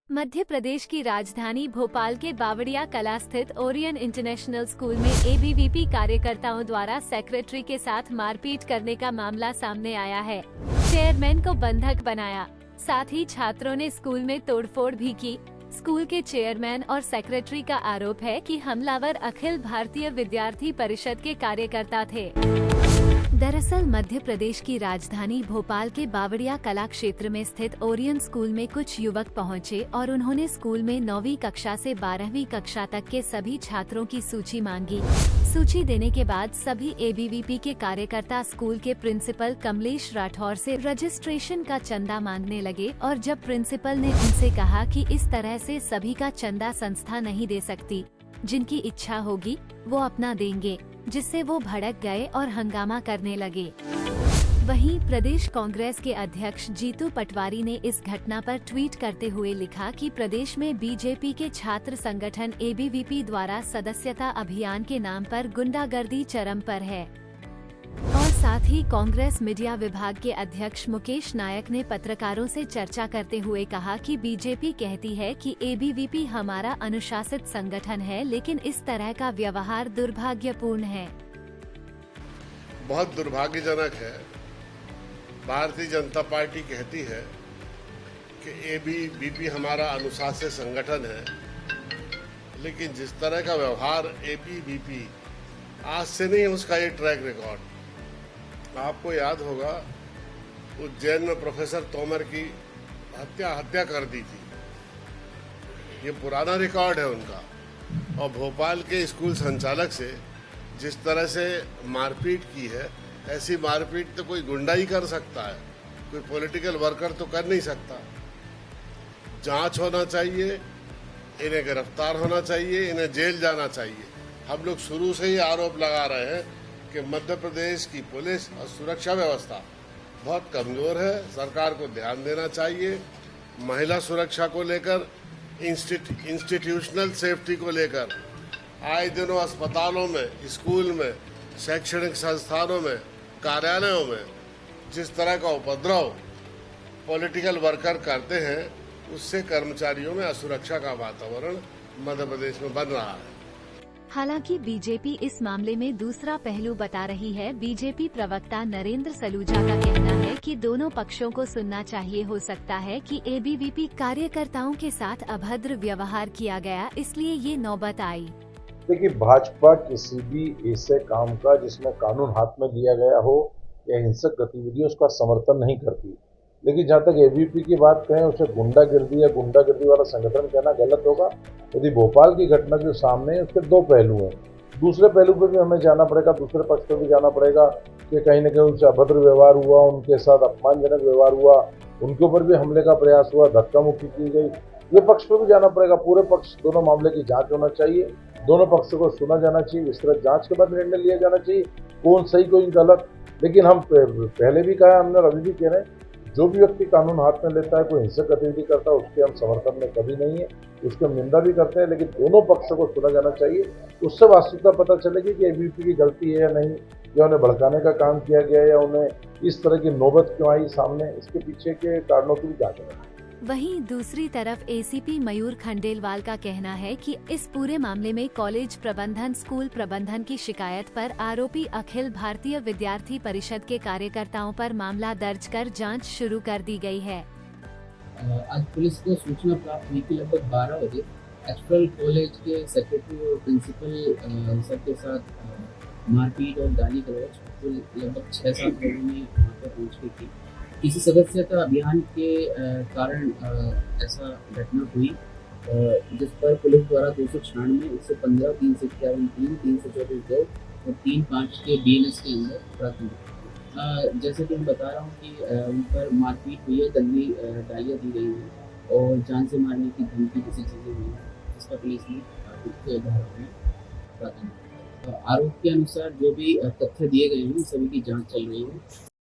मध्य प्रदेश की राजधानी भोपाल के बावड़िया कला स्थित ओरियन इंटरनेशनल स्कूल में एबीवीपी कार्यकर्ताओं द्वारा सेक्रेटरी के साथ मारपीट करने का मामला सामने आया है। चेयरमैन को बंधक बनाया, साथ ही छात्रों ने स्कूल में तोड़फोड़ भी की। स्कूल के चेयरमैन और सेक्रेटरी का आरोप है कि हमलावर अखिल भारतीय विद्यार्थी परिषद के कार्यकर्ता थे। दरअसल मध्य प्रदेश की राजधानी भोपाल के बावड़िया कला क्षेत्र में स्थित ओरियन स्कूल में कुछ युवक पहुंचे और उन्होंने स्कूल में 9वीं कक्षा से 12वीं कक्षा तक के सभी छात्रों की सूची मांगी। सूची देने के बाद सभी एबीवीपी के कार्यकर्ता स्कूल के प्रिंसिपल कमलेश राठौर से रजिस्ट्रेशन का चंदा मांगने लगे और जब प्रिंसिपल ने उनसे कहा कि इस तरह से सभी का चंदा संस्था नहीं दे सकती, जिनकी इच्छा होगी वो अपना देंगे, जिससे वो भड़क गए और हंगामा करने लगे। वहीं प्रदेश कांग्रेस के अध्यक्ष जीतू पटवारी ने इस घटना पर ट्वीट करते हुए लिखा कि प्रदेश में बीजेपी के छात्र संगठन एबीवीपी द्वारा सदस्यता अभियान के नाम पर गुंडागर्दी चरम पर है। और साथ ही कांग्रेस मीडिया विभाग के अध्यक्ष मुकेश नायक ने पत्रकारों से चर्चा करते हुए कहा कि बीजेपी कहती है कि एबीवीपी हमारा अनुशासित संगठन है, लेकिन इस तरह का व्यवहार दुर्भाग्यपूर्ण है। बहुत दुर्भाग्यजनक है। भारतीय जनता पार्टी कहती है कि एबीवीपी हमारा अनुशासित संगठन है, लेकिन जिस तरह का व्यवहार एबीवीपी आज से नहीं, उसका ये ट्रैक रिकॉर्ड आपको याद होगा। उज्जैन में प्रोफेसर तोमर की हत्या कर दी थी, ये पुराना रिकॉर्ड है उनका। और भोपाल के स्कूल संचालक से जिस तरह से मारपीट की है, ऐसी मारपीट तो कोई गुंडा ही कर सकता है, कोई पॉलिटिकल वर्कर तो कर नहीं सकता। जांच होना चाहिए, इन्हें गिरफ्तार होना चाहिए, इन्हें जेल जाना चाहिए। हम लोग शुरू से ही आरोप लगा रहे हैं कि मध्य प्रदेश की पुलिस और सुरक्षा व्यवस्था बहुत कमजोर है, सरकार को ध्यान देना चाहिए। महिला सुरक्षा को लेकर, इंस्टीट्यूशनल सेफ्टी को लेकर आए दिनों अस्पतालों में, स्कूल में, शैक्षणिक संस्थानों में, कार्यालयों में जिस तरह का उपद्रव पॉलिटिकल वर्कर करते हैं, उससे कर्मचारियों में असुरक्षा का वातावरण मध्य प्रदेश में बन रहा है। हालांकि बीजेपी इस मामले में दूसरा पहलू बता रही है। बीजेपी प्रवक्ता नरेंद्र सलूजा का कहना है कि दोनों पक्षों को सुनना चाहिए। हो सकता है कि एबीवीपी कार्यकर्ताओं के साथ अभद्र व्यवहार किया गया, इसलिए ये नौबत आई। देखिए, भाजपा किसी भी ऐसे काम का जिसमें कानून हाथ में लिया गया हो या हिंसक गतिविधियों, उसका समर्थन नहीं करती। लेकिन जहाँ तक एबीवीपी की बात कहें, उसे गुंडागिर्दी या गुंडागिर्दी वाला संगठन कहना गलत होगा। यदि भोपाल की घटना जो सामने है, उसके दो पहलू हैं। दूसरे पहलू पर भी हमें जाना पड़ेगा, दूसरे पक्ष पर भी जाना पड़ेगा कि कहीं न कहीं उनसे अभद्र व्यवहार हुआ, उनके साथ अपमानजनक व्यवहार हुआ, उनके ऊपर भी हमले का प्रयास हुआ, धक्का मुक्की की गई। ये पक्ष पर भी जाना पड़ेगा। पूरे पक्ष, दोनों मामले की जांच होना चाहिए, दोनों पक्षों को सुना जाना चाहिए। इस तरह जांच के बाद निर्णय लिया जाना चाहिए, कौन सही कोई गलत। लेकिन हम पहले भी कहा, हमने अभी भी कह रहे हैं, जो भी व्यक्ति कानून हाथ में लेता है, कोई हिंसक गतिविधि करता है, उसके हम समर्थन में कभी नहीं है, उसकी हम निंदा भी करते हैं। लेकिन दोनों पक्षों को सुना जाना चाहिए, उससे वास्तविकता पता चलेगी कि एबीवीपी की गलती है या नहीं, या उन्हें भड़काने का काम किया गया, या उन्हें इस तरह की नौबत क्यों आई सामने, इसके पीछे के कारणों की भी जांच होना चाहिए। वहीं दूसरी तरफ एसीपी मयूर खंडेलवाल का कहना है कि इस पूरे मामले में कॉलेज प्रबंधन, स्कूल प्रबंधन की शिकायत पर आरोपी अखिल भारतीय विद्यार्थी परिषद के कार्यकर्ताओं पर मामला दर्ज कर जांच शुरू कर दी गई है। आज पुलिस को सूचना प्राप्त हुई कि लगभग 12 बजे एचपीएल कॉलेज के सेक्रेटरी और प्रिंसिपल सर के साथ मारपीट और गाली गलौज लगभग 6-7 लोगों ने वहाँ पर पहुँच गई थी। किसी सदस्यता अभियान के कारण ऐसा घटना हुई, जिस पर पुलिस द्वारा 296, 115, 351, 3, 324 2 और 3-5 के बीएनएस के अंदर प्राथमिक। जैसे कि मैं बता रहा हूँ कि उन पर मारपीट हुई है, गंदी गालियाँ दी गई हैं और जान से मारने की धमकी जैसी चीज़ें हुई हैं, जिसका पुलिस ने प्राथमिक। आरोप के अनुसार जो भी तथ्य दिए गए हैं, सभी की जाँच चल रही है।